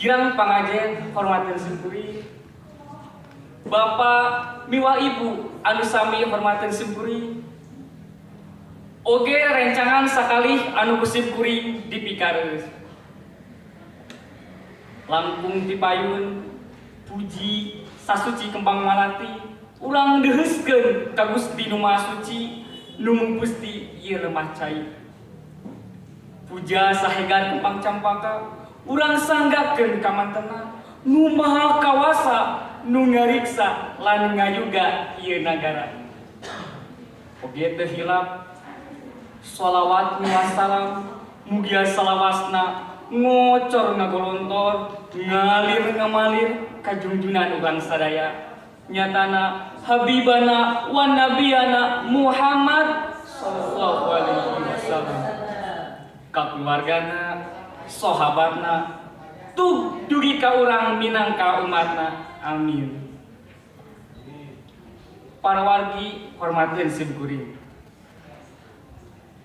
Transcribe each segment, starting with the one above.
Girang pangajen hormatin simpuri. Bapak miwa ibu anu sami hormatin simpuri. Oge rencangan sakali anu kusip kuring dipikareus. Langkung dipayun puji sasuci kembang malati ulang deheuskeun ka Gusti nu Maha Suci nu mungpusti ieu lemah cai. Puja sahegan kembang campaka urang sanggapkeun ka mantena nu maha kawasa nu ngariksa lan ngayuga ieu nagara. Oge teu hilap sholawat wassalam mugia salawasna ngocor ngagolontor ngalir ngamalir ka junjunan urang sadaya nyatana habibana wa nabiyana Muhammad sallallahu alaihi wasallam ka keluargana sahabatna tug dugi ka urang minangka umatna amin. Para wargi hormatin simkuring.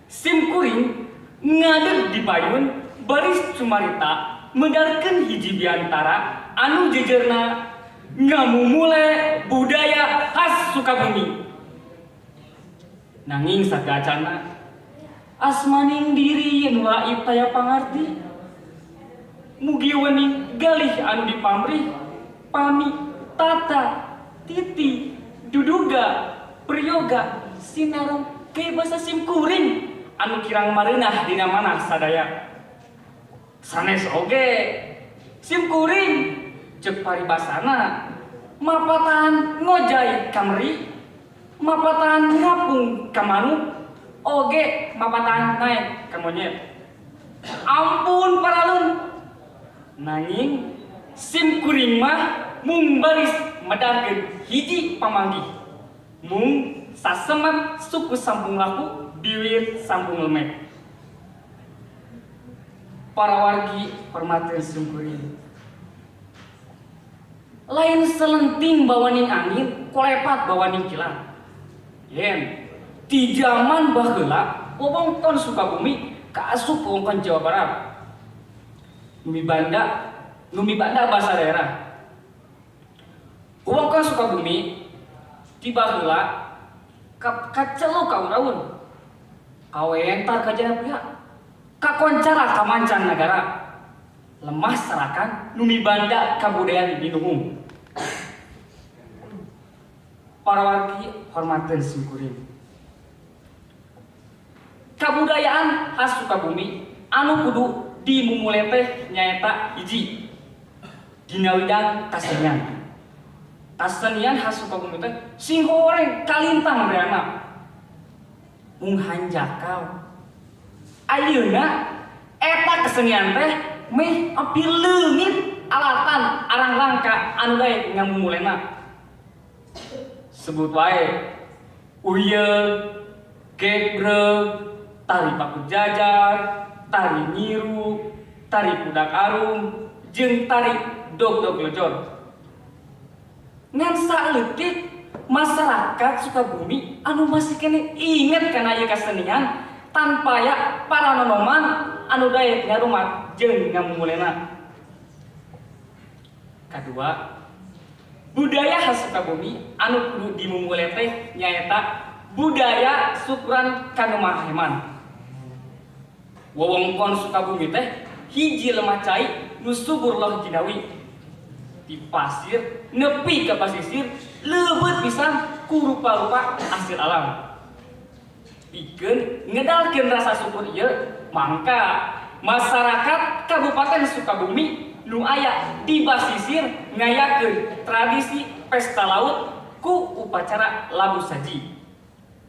Simkuring ngadeg di payun baris cumarita mendarkeun hiji biantara anu jejerna ngamumule budaya khas Sukabumi. Nanging sagacana asmaning diri nu laib taya pangarti mugi wening galih anu dipamrih pami tata titi duduga priyoga sinaran ke basa simkuring anu kirang mareunah dina manah sadaya. Sanes oge simkuring ceuk paribasana mapatan ngojay kameri mapatan ngapung ka manuk oge mapatan naik ka monyet. Ampun paralun nanging simkuring mah mung baris medangkeun hiji pamanggih mung sasemat suku sambung laku biwir sambung lemek. Para wargi hormatin simkuring. Lain selenting bawaning angin kolepat bawaning kilat. Yen di zaman baheula wewengkon Sukabumi kaasup wewengkon Jawa Barat. Numi Banda bahasa daerah. Wewengkon Sukabumi di baheula kacelu ka uraun. Kawentar ka jana pria kakoncara ka mancan nagara lemah serakan numi Banda kabudayaan dinuhung. Para wargi hormatin simkuring. Kabudayaan khas Sukabumi anu kudu dimumule teh nyaeta hiji dina widang kasenian. Kasenian khas Sukabumi teh sing goreng kalintang beana mung hanjakal. Ayeuna eta kesenian teh meh api leungit alatan arang langka anu daek ngamumulena. Sebut wae uyeuh, gegreg, tari paku jajar, tari nyiru, tari pudak arum, jeung tari dog-dog lejor. Ngan saleutik masyarakat Sukabumi anu masih kene inget kana ieu kasenian tanpa ya para nonoman anu daek ngarumat jeung ngamumulena. Kadua, budaya khas Sukabumi anu kudu dimumule teh nyaeta budaya syukuran kanu maheman. Wewengkon Sukabumi teh hiji lemah cai nu subur loh jinawi. Di pasir nepi ka pasisir leubeut pisan ku rupa-rupa hasil alam. Pikeun ngedalkeun rasa syukur ieu mangka masyarakat Kabupaten Sukabumi nu aya di basisir ngayakeun tradisi pesta laut ku upacara labu saji.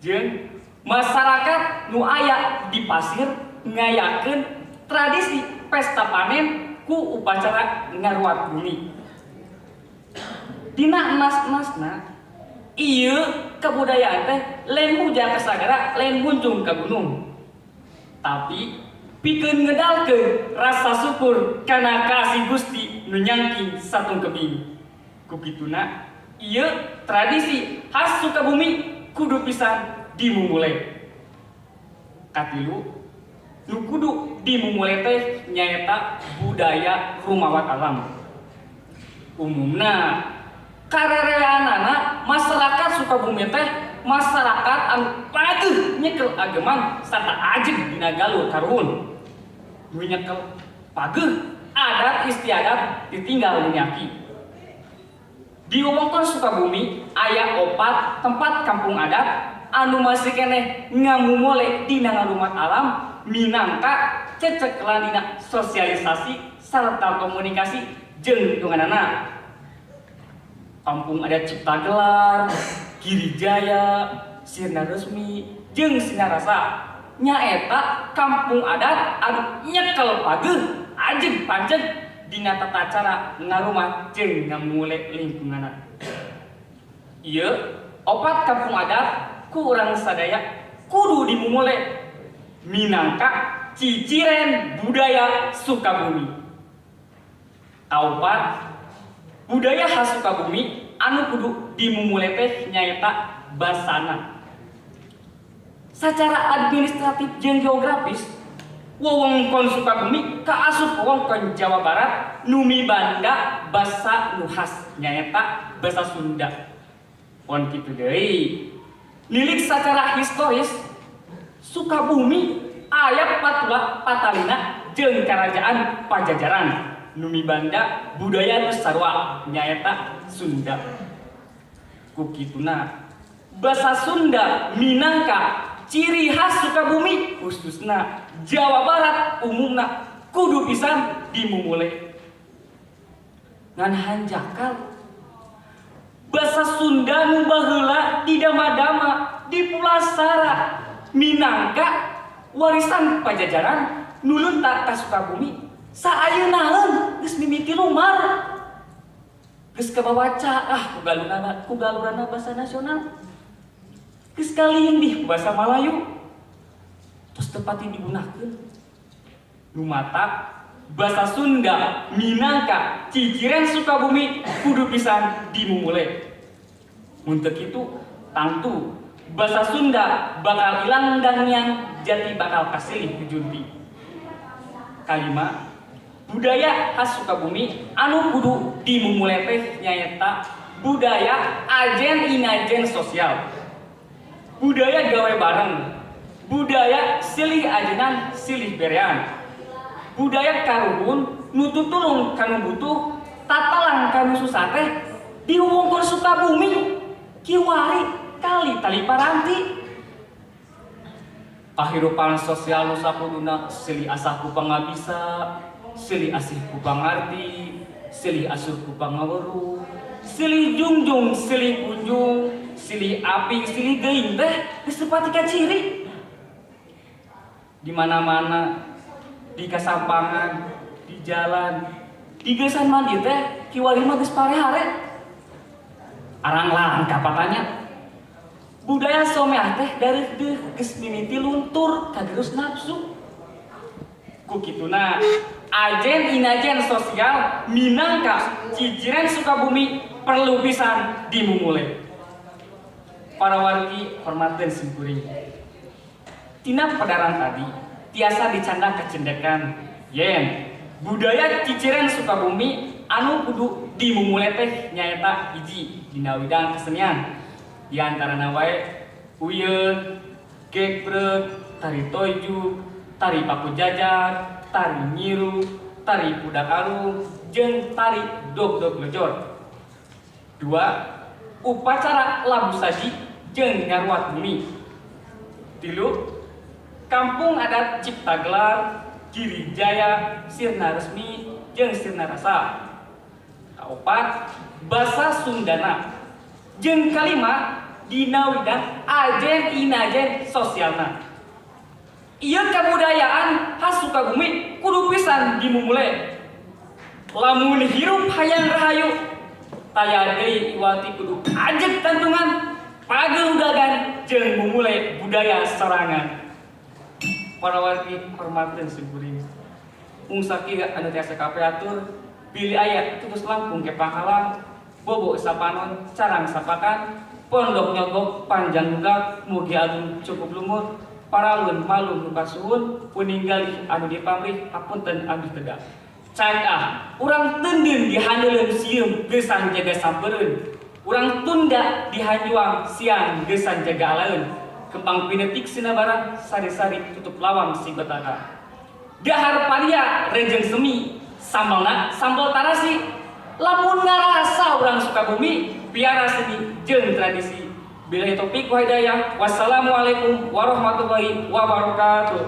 Jeung masyarakat nu aya di pasir ngayakeun tradisi pesta panen ku upacara ngaruat bumi. Dina enas-enasna ieu kabudayaan teh lain muja ka sagara lain munjung ka gunung. Tapi pikeun ngedalkeun rasa syukur kana kasih Gusti nu nyangking satung kebing. Kukituna ieu tradisi khas Sukabumi kudu pisan dimumule. Katilu nu kudu dimulai teh nyaeta budaya rumawat alam. Umumna karereanana masyarakat Sukabumi teh masyarakat anu pageuh nyekel ageman sarta ajeg dina galur karuhun. Nu nyekel pageuh adat istiadat ditinggal dinyaki. Di wewengkon Sukabumi aya 4 tempat kampung adat anu masih keneh ngamumule dina ngarumat alam minangka cecekelan dina sosialisasi sarta komunikasi jeung lingkunganana. Kampung adat Cipta Gelar, Girijaya, Sirna Resmi, jeung Sinarasa nyaeta kampung adat anu nyekel pageuh ajeg panceg dina tata cara ngarumah jeung ngamule lingkunganna. Ieu 4 kampung adat ku urang sadaya kudu dimumule minangka ciciren budaya Sukabumi. Kaopat budaya khas Sukabumi anu kudu dimumule teh nyaeta basana. Secara administratif jeung geografis wewengkon Sukabumi kaasup wewengkon Jawa Barat nu mibanda basa nu khas nyaeta basa Sunda. Pon kitu deui. Nilik secara historis Sukabumi aya patalina jeung Karajaan Pajajaran nu mibanda budaya nu sarua nyaeta Sunda. Ku kituna basa Sunda minangka ciri khas Sukabumi khususna Jawa Barat umumna kudu pisan dimumule. Ngan hanjakal basa Sunda nu baheula di dama-dama di Pulasara minangka warisan Pajajaran nu leuntak ka Sukabumi saayeunaeun geus mimiti lumar. Geus kabawaca ku galurana basa nasional. Geus kalindih basa Malayu. Terus tepati digunakeun. Nu matak basa Sunda minangka ciciren Sukabumi kudu pisan dimumule. Mun teu kitu tangtu basa Sunda bakal ilang dan yang jati bakal kasilih ku junti. Kalima budaya khas Sukabumi anu kudu dimumule teh nyaeta budaya ajen inajen sosial. Budaya gawe bareng, budaya silih ajenan silih berean, budaya karuhun nu tutulung kanu butuh tatalang kanu susah teh di wewengkon Sukabumi kiwari kali tali paranti. Kahirupan sosial nu sapuduna silih asah ku pangabisa, silih asih ku pangarti, silih asuh ku pangaweruh, silih jungjung silih kunjung, silih aping silih geuing teh geus tepati ka ciri. Di mana-mana, di kasampangan, di jalan, di geusan mandi teh kiwari mah geus parehare. Arang langka patanya. Budaya someah teh dari geus mimiti luntur kagerus nafsu. Ku kituna ajen inajen sosial minangka ciciren Sukabumi perlu pisan dimumule. Para wargi hormateun simkuring. Tina padaran tadi tiasa dicanda kecendekan yen budaya ciciren Sukabumi anu kudu dimumule teh nyaeta hiji dina widang kesenian. Di antarana wae uyeun, geprek, tari toyju, tari paku jajar, tari nyiru, tari pudak arum, jeung tari dog-dog lejor. 2. Upacara labu saji jeung ngaruat bumi. 3. Kampung adat Cipta Gelar, Girijaya, Sirna Resmi, jeung Sirna Rasa. 4. Basa Sundana. Jeung 5. Dina widang ajen inajen sosialna. Ieu kabudayaan khas Sukabumi kudu pisan dimumule. Lamun hirup hayang rahayu, taya deui iwati kudu ajeg tantungan, pageuh dagan jeung mumule budaya sorangan. Para wargi hormateun simkuring. Ungsaki anu tiasa kapeatur, pilih aya tutus langkung ke panghalang, bobo sapanon carang sapakan, pondok nyogok panjang gugak mugi agung cukup lumur paralun malum nubasuhun puninggali anu dipamrih apunten abdi tegak. Cadah urang tendin dihandeuleun sieum geusang jaga sampereun. Urang tunda dihanjuang siang geusang jaga alaeun. Kembang pinetik sinabarang sari-sari tutup lawang si betaka. Dahar paria rejeng semi sambalna sambal tarasi. Lamun ngarasa urang Sukabumi piara seni jeung tradisi. Billahi taufik wa hidayah. Wassalamualaikum warahmatullahi wabarakatuh.